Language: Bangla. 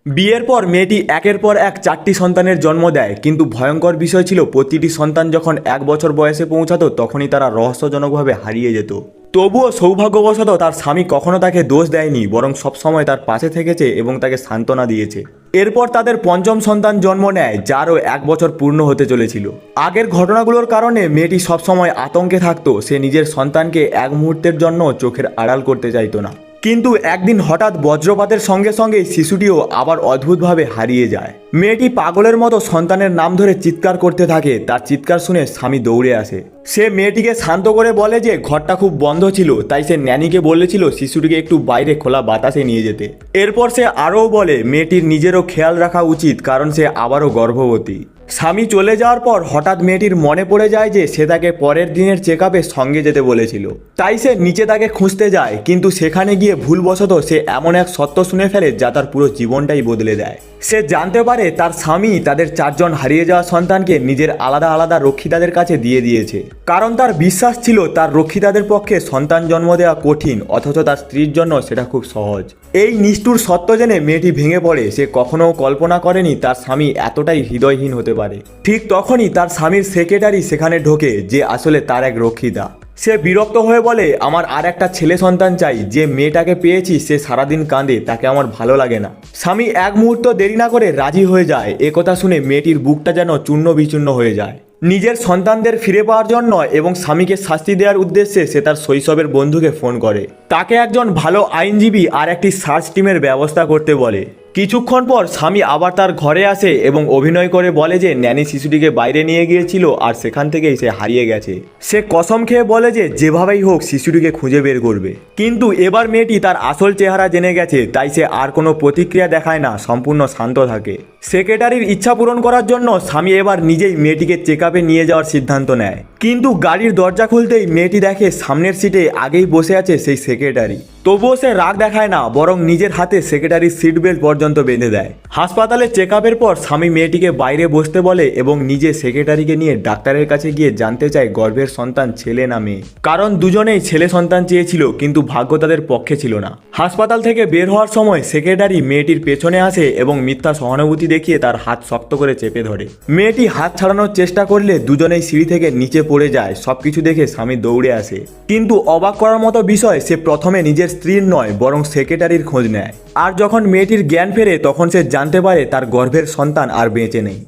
বিয়ের পর মেয়েটি একের পর এক 4টি সন্তানের জন্ম দেয়, কিন্তু ভয়ঙ্কর বিষয় ছিল প্রতিটি সন্তান যখন 1 বছর বয়সে পৌঁছাতো তখনই তারা রহস্যজনকভাবে হারিয়ে যেত। তবুও সৌভাগ্যবশত তার স্বামী কখনো তাকে দোষ দেয়নি, বরং সবসময় তার পাশে থেকেছে এবং তাকে সান্ত্বনা দিয়েছে। এরপর তাদের পঞ্চম সন্তান জন্ম নেয়, যারও 1 বছর পূর্ণ হতে চলেছিল। আগের ঘটনাগুলোর কারণে মেয়েটি সবসময় আতঙ্কে থাকতো। সে নিজের সন্তানকে এক মুহূর্তের জন্য চোখের আড়াল করতে চাইতো না। কিন্তু একদিন হঠাৎ বজ্রপাতের সঙ্গে সঙ্গে শিশুটিও আবার অদ্ভুতভাবে হারিয়ে যায়। মেয়েটি পাগলের মতো সন্তানের নাম ধরে চিৎকার করতে থাকে। তার চিৎকার শুনে স্বামী দৌড়ে আসে। সে মেয়েটিকে শান্ত করে বলে যে ঘরটা খুব বন্ধ ছিল, তাই সে ন্যানিকে বলেছিল শিশুটিকে একটু বাইরে খোলা বাতাসে নিয়ে যেতে। এরপর সে আরও বলে মেয়েটির নিজেরও খেয়াল রাখা উচিত, কারণ সে আবারও গর্ভবতী। স্বামী চলে যাওয়ার পর হঠাৎ মেয়েটির মনে পড়ে যায় যে সে তাকে পরের দিনের চেকআপে সঙ্গে যেতে বলেছিল। তাই সে নিচে তাকে খুঁজতে যায়, কিন্তু সেখানে গিয়ে ভুলবশত সে এমন এক সত্য শুনে ফেলে যা তার পুরো জীবনটাই বদলে দেয়। সে জানতে পারে তার স্বামী তাদের 4জন হারিয়ে যাওয়া সন্তানকে নিজের আলাদা আলাদা রক্ষিতাদের কাছে দিয়ে দিয়েছে, কারণ তার বিশ্বাস ছিল তার রক্ষিতাদের পক্ষে সন্তান জন্ম দেওয়া কঠিন, অথচ তার স্ত্রীর জন্য সেটা খুব সহজ। এই নিষ্ঠুর সত্য জেনে মেয়েটি ভেঙে পড়ে। সে কখনো কল্পনা করেনি তার স্বামী এতটাই হৃদয়হীন হতে পারে। ঠিক তখনই তার স্বামীর সেক্রেটারি সেখানে ঢোকে, যে আসলে তার এক রক্ষিতা। সে বিরক্ত হয়ে বলে, আমার আর একটা ছেলে সন্তান চাই। যে মেয়েটাকে পেয়েছি সে সারাদিন কাঁদে, তাকে আমার ভালো লাগে না। স্বামী এক মুহূর্ত দেরি না করে রাজি হয়ে যায়। একথা শুনে মেয়েটির বুকটা যেন চূর্ণ বিচূর্ণ হয়ে যায়। নিজের সন্তানদের ফিরে পাওয়ার জন্য এবং স্বামীকে শাস্তি দেওয়ার উদ্দেশ্যে সে তার শৈশবের বন্ধুকে ফোন করে। তাকে একজন ভালো আইনজীবী আর একটি সার্চ টিমের ব্যবস্থা করতে বলে। কিছুক্ষণ পর স্বামী আবার তার ঘরে আসে এবং অভিনয় করে বলে যে ন্যানি শিশুটিকে বাইরে নিয়ে গিয়েছিল আর সেখান থেকেই সে হারিয়ে গেছে। সে কসম খেয়ে বলে যে যেভাবেই হোক শিশুটিকে খুঁজে বের করবে। কিন্তু এবার মেয়েটি তার আসল চেহারা জেনে গেছে, তাই সে আর কোনো প্রতিক্রিয়া দেখায় না, সম্পূর্ণ শান্ত থাকে। সেক্রেটারির ইচ্ছা পূরণ করার জন্য স্বামী এবার নিজেই মেয়েটিকে চেকআপে নিয়ে যাওয়ার সিদ্ধান্ত নেয়। কিন্তু গাড়ির দরজা খুলতেই মেয়েটি দেখে সামনের সিটে আগেই বসে আছে সেই সেক্রেটারি। তবুও সে রাগ দেখায় না, বরং নিজের হাতে সেক্রেটারির সিট বেল্ট পর্যন্ত বেঁধে দেয়। হাসপাতালে চেকআপের পর স্বামী মেয়েটিকে বাইরে বসতে বলে এবং নিজে সেক্রেটারিকে নিয়ে ডাক্তারের কাছে গিয়ে জানতে চায় গর্ভের সন্তান ছেলে না মেয়ে, কারণ দুজনেই ছেলে সন্তান চেয়েছিল, কিন্তু ভাগ্য তাদের পক্ষে ছিল না। হাসপাতাল থেকে বের হওয়ার সময় সেক্রেটারি মেয়েটির পেছনে আসে এবং মিথ্যা সহানুভূতি দেখিয়ে তার হাত শক্ত করে চেপে ধরে। মেয়েটি হাত ছাড়ানোর চেষ্টা করলে দুজনেই সিঁড়ি থেকে নিচে পড়ে যায়। সবকিছু দেখে স্বামী দৌড়ে আসে, কিন্তু অবাক করার মতো বিষয়, সে প্রথমে নিজের স্ত্রীর নয় বরং সেক্রেটারির খোঁজ নেয়। আর যখন মেয়েটির জ্ঞান ফেরে তখন সে জানতে পারে তার গর্ভের সন্তান আর বেঁচে নেই।